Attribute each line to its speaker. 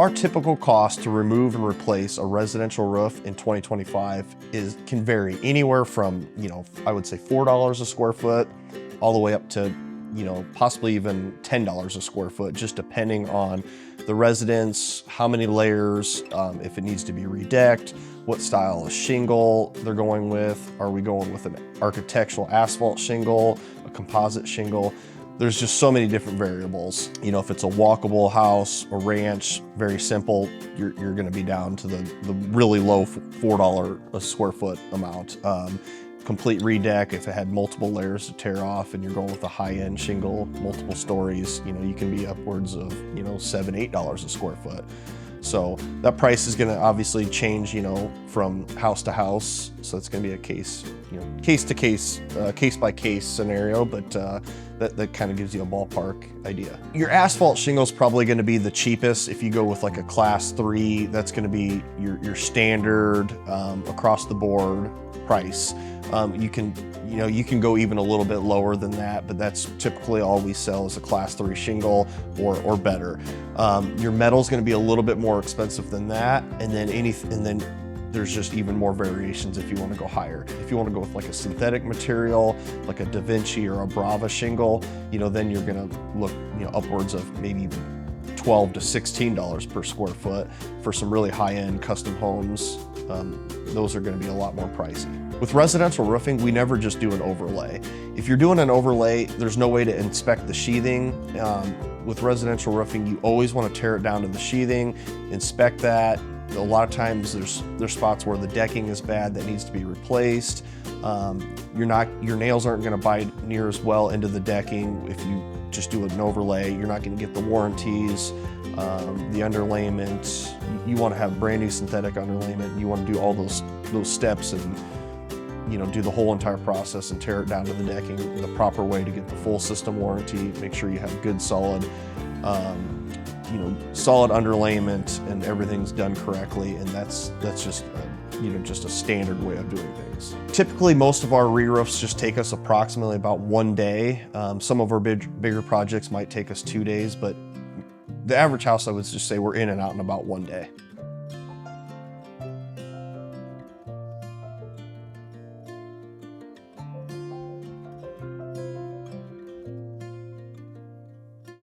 Speaker 1: our typical cost to remove and replace a residential roof in 2025 can vary anywhere from, I would say $4 a square foot all the way up to, possibly even $10 a square foot, just depending on the residence, how many layers, if it needs to be redecked, what style of shingle they're going with. Are we going with an architectural asphalt shingle, a composite shingle? There's just so many different variables. If it's a walkable house, a ranch, very simple, you're gonna be down to the really low $4 a square foot amount. Complete redeck, if it had multiple layers to tear off and you're going with a high-end shingle, multiple stories, you can be upwards of, $7, $8 a square foot. So that price is gonna obviously change, from house to house. So it's gonna be a case to case, case by case scenario, but that kind of gives you a ballpark idea. Your asphalt shingle is probably gonna be the cheapest. If you go with like a class 3, that's gonna be your standard across the board price. You can go even a little bit lower than that, but that's typically all we sell is a class 3 shingle or better. Your metal is going to be a little bit more expensive than that, and then there's just even more variations if you want to go higher. If you want to go with like a synthetic material, like a Da Vinci or a Brava shingle, then you're going to look upwards of maybe even $12 to $16 per square foot for some really high-end custom homes. Those are going to be a lot more pricey. With residential roofing, we never just do an overlay. If you're doing an overlay, there's no way to inspect the sheathing. With residential roofing, you always want to tear it down to the sheathing, inspect that. A lot of times there's spots where the decking is bad that needs to be replaced. Your nails aren't going to bite near as well into the decking if you just do an overlay. You're not going to get the warranties, the underlayment. You want to have brand new synthetic underlayment. You want to do all those steps and do the whole entire process and tear it down to the decking the proper way to get the full system warranty. Make sure you have good solid solid underlayment and everything's done correctly, and that's just just a standard way of doing things. Typically, most of our re-roofs just take us approximately about 1 day. Some of our bigger projects might take us 2 days, but the average house, I would just say we're in and out in about 1 day.